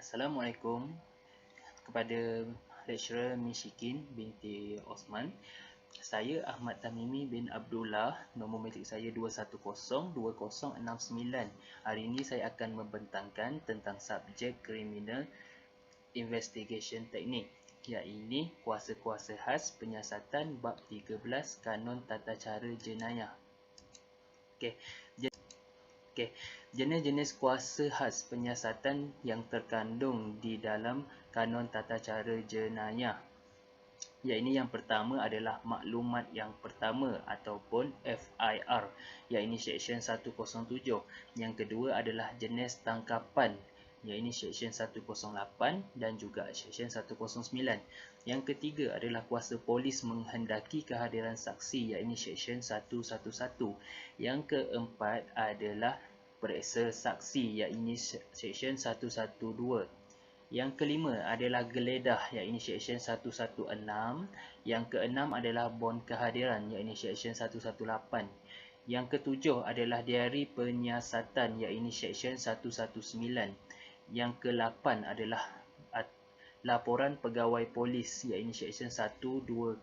Assalamualaikum kepada lecturer Mishikin binti Osman. Saya Ahmad Tamimi bin Abdullah, nombor matrik saya 2102069. Hari ini saya akan membentangkan tentang subjek Criminal Investigation Technique, iaitu kuasa-kuasa khas penyiasatan bab 13 Kanun Tata Cara Jenayah. Jenis-jenis kuasa khas penyiasatan yang terkandung di dalam Kanun Tata Cara Jenayah, iaitu yang pertama adalah maklumat yang pertama ataupun FIR, iaitu Seksyen 107. Yang kedua adalah jenis tangkapan, iaitu Seksyen 108 dan juga Seksyen 109. Yang ketiga adalah kuasa polis menghendaki kehadiran saksi, iaitu Seksyen 111. Yang keempat adalah periksa saksi, iaitu Seksyen 112. Yang kelima adalah geledah, iaitu Seksyen 116. Yang keenam adalah bon kehadiran, iaitu Seksyen 118. Yang ketujuh adalah diari penyiasatan, iaitu Seksyen 119. Yang ke-8 adalah laporan pegawai polis, iaitu Seksyen 120.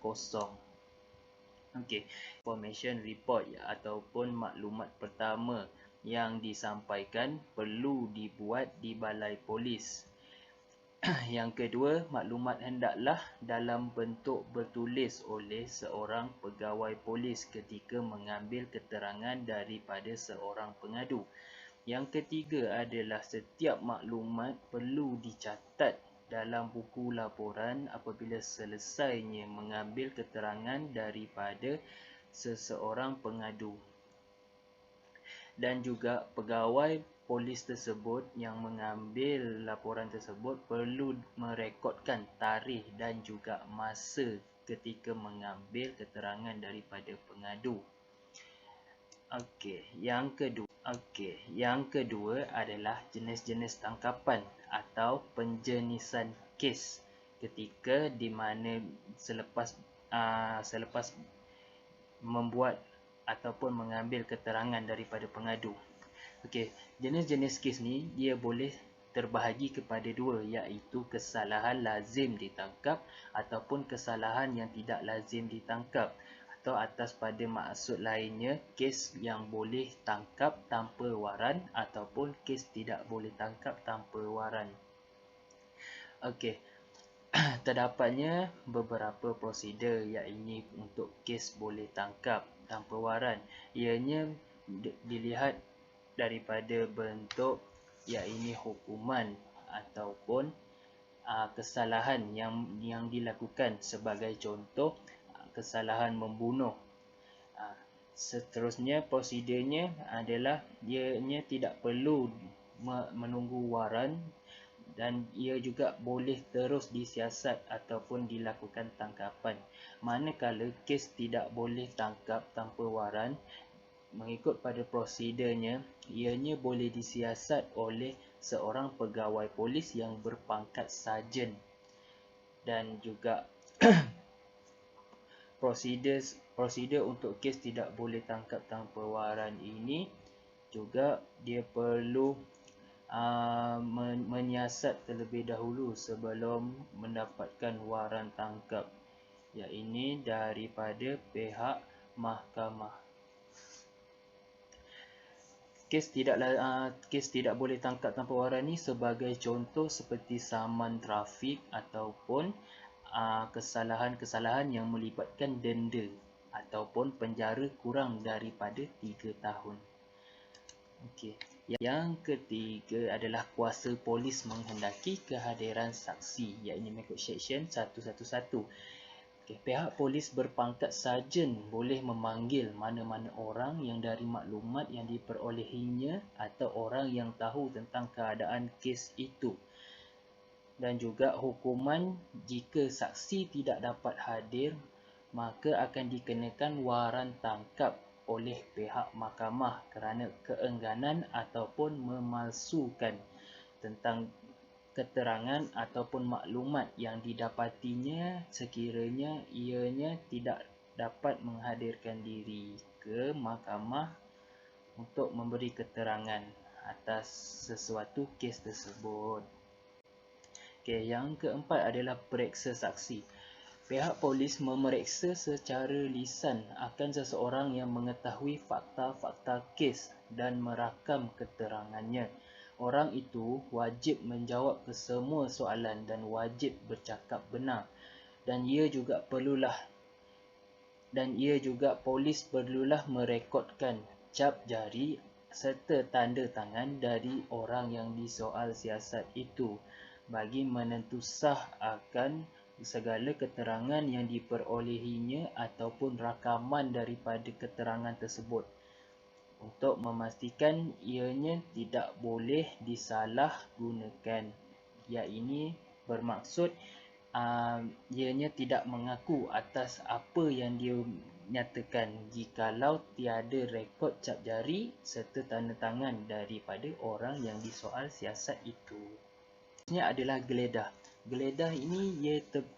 Information report ataupun maklumat pertama yang disampaikan perlu dibuat di balai polis. Yang kedua, maklumat hendaklah dalam bentuk bertulis oleh seorang pegawai polis ketika mengambil keterangan daripada seorang pengadu. Yang ketiga adalah setiap maklumat perlu dicatat dalam buku laporan apabila selesainya mengambil keterangan daripada seseorang pengadu. Dan juga pegawai polis tersebut yang mengambil laporan tersebut perlu merekodkan tarikh dan juga masa ketika mengambil keterangan daripada pengadu. Yang kedua adalah jenis-jenis tangkapan atau penjenisan kes ketika di mana selepas membuat ataupun mengambil keterangan daripada pengadu. Jenis-jenis kes ni dia boleh terbahagi kepada dua, iaitu kesalahan lazim ditangkap ataupun kesalahan yang tidak lazim ditangkap, atau atas pada maksud lainnya kes yang boleh tangkap tanpa waran ataupun kes tidak boleh tangkap tanpa waran. Terdapatnya beberapa prosedur iaitu untuk kes boleh tangkap tanpa waran. Ianya dilihat daripada bentuk iaitu hukuman ataupun kesalahan yang dilakukan. Sebagai contoh, kesalahan membunuh. Seterusnya prosedurnya adalah ianya tidak perlu menunggu waran dan ia juga boleh terus disiasat ataupun dilakukan tangkapan. Manakala kes tidak boleh tangkap tanpa waran, mengikut pada prosedurnya, ianya boleh disiasat oleh seorang pegawai polis yang berpangkat sarjan. Dan juga prosedur untuk kes tidak boleh tangkap tanpa waran ini juga dia perlu menyiasat terlebih dahulu sebelum mendapatkan waran tangkap, iaitu daripada pihak mahkamah. Kes tidak boleh tangkap tanpa waran ni sebagai contoh seperti saman trafik ataupun kesalahan-kesalahan yang melibatkan denda ataupun penjara kurang daripada 3 tahun. Yang ketiga adalah kuasa polis menghendaki kehadiran saksi, iaitu mengikut Seksyen 111. Pihak polis berpangkat sarjan boleh memanggil mana-mana orang yang dari maklumat yang diperolehinya atau orang yang tahu tentang keadaan kes itu. Dan juga hukuman jika saksi tidak dapat hadir, maka akan dikenakan waran tangkap oleh pihak mahkamah kerana keengganan ataupun memalsukan tentang keterangan ataupun maklumat yang didapatinya sekiranya ianya tidak dapat menghadirkan diri ke mahkamah untuk memberi keterangan atas sesuatu kes tersebut. Okey, yang keempat adalah periksa saksi. Pihak polis memeriksa secara lisan akan seseorang yang mengetahui fakta-fakta kes dan merakam keterangannya. Orang itu wajib menjawab kesemua soalan dan wajib bercakap benar. Dan ia juga polis perlulah merekodkan cap jari serta tanda tangan dari orang yang disoal siasat itu bagi menentu sah akan segala keterangan yang diperolehinya ataupun rakaman daripada keterangan tersebut untuk memastikan ianya tidak boleh disalahgunakan. Ia ini bermaksud ianya tidak mengaku atas apa yang dia nyatakan jikalau tiada rekod cap jari serta tanda tangan daripada orang yang disoal siasat itu. Ini adalah geledah. Geledah ini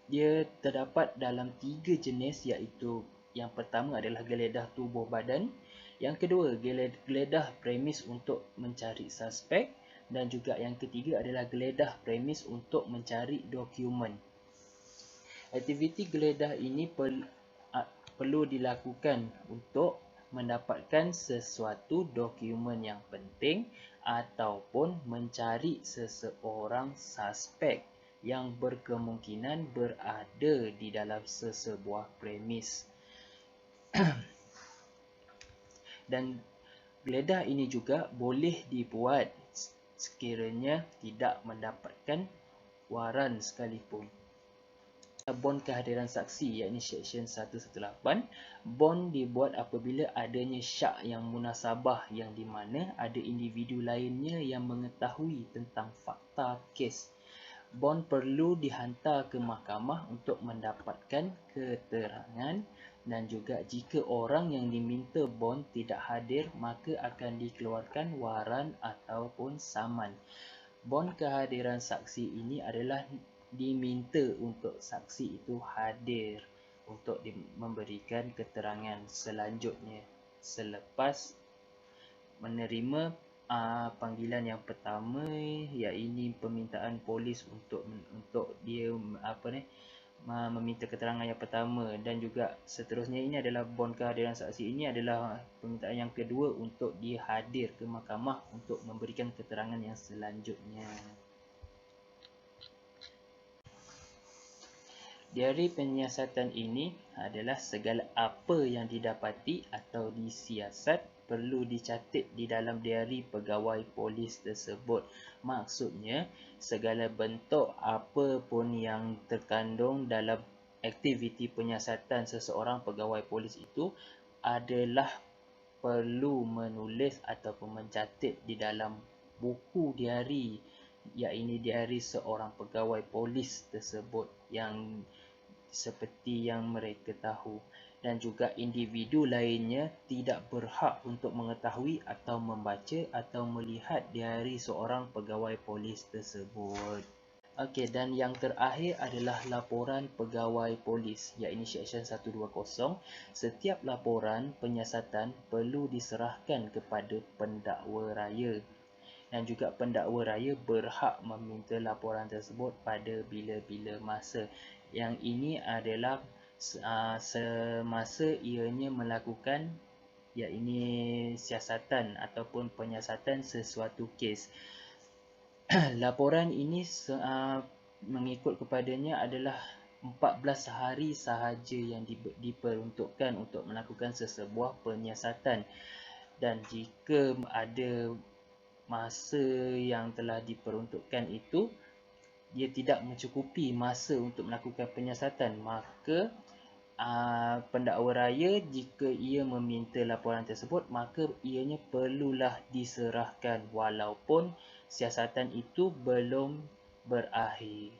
dia terdapat dalam 3 jenis, iaitu yang pertama adalah geledah tubuh badan, yang kedua geledah premis untuk mencari suspek, dan juga yang ketiga adalah geledah premis untuk mencari dokumen. Aktiviti geledah ini perlu dilakukan untuk mendapatkan sesuatu dokumen yang penting ataupun mencari seseorang suspek yang berkemungkinan berada di dalam sesebuah premis. Dan geledah ini juga boleh dibuat sekiranya tidak mendapatkan waran sekalipun. Bond kehadiran saksi, iaitu Seksyen 118. Bond dibuat apabila adanya syak yang munasabah yang di mana ada individu lainnya yang mengetahui tentang fakta kes. Bond perlu dihantar ke mahkamah untuk mendapatkan keterangan, dan juga jika orang yang diminta bond tidak hadir, maka akan dikeluarkan waran ataupun saman. Bond kehadiran saksi ini adalah diminta untuk saksi itu hadir untuk memberikan keterangan selanjutnya selepas menerima panggilan yang pertama, iaitu permintaan polis untuk dia meminta keterangan yang pertama, dan juga seterusnya. Ini adalah bond kehadiran saksi. Ini adalah permintaan yang kedua untuk dia hadir ke mahkamah untuk memberikan keterangan yang selanjutnya. Diari penyiasatan ini adalah segala apa yang didapati atau disiasat perlu dicatat di dalam diari pegawai polis tersebut. Maksudnya, segala bentuk apa pun yang terkandung dalam aktiviti penyiasatan seseorang pegawai polis itu adalah perlu menulis ataupun mencatat di dalam buku diari, iaitu diari seorang pegawai polis tersebut yang seperti yang mereka tahu. Dan juga individu lainnya tidak berhak untuk mengetahui atau membaca atau melihat diari seorang pegawai polis tersebut. Okey, dan yang terakhir adalah laporan pegawai polis, iaitu Seksyen 120. Setiap laporan penyiasatan perlu diserahkan kepada pendakwa raya, dan juga pendakwa raya berhak meminta laporan tersebut pada bila-bila masa. Yang ini adalah semasa ianya melakukan siasatan ataupun penyiasatan sesuatu kes. Laporan ini mengikut kepadanya adalah 14 hari sahaja yang diperuntukkan untuk melakukan sesebuah penyiasatan. Dan jika ada masa yang telah diperuntukkan itu dia tidak mencukupi masa untuk melakukan penyiasatan, maka pendakwa raya jika ia meminta laporan tersebut, maka ianya perlulah diserahkan walaupun siasatan itu belum berakhir.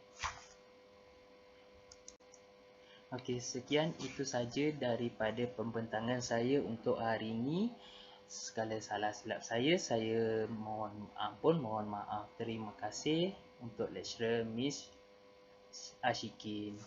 Okey, sekian itu saja daripada pembentangan saya untuk hari ini. Segala salah silap saya mohon ampun, mohon maaf. Terima kasih untuk lecturer Miss Ashikin.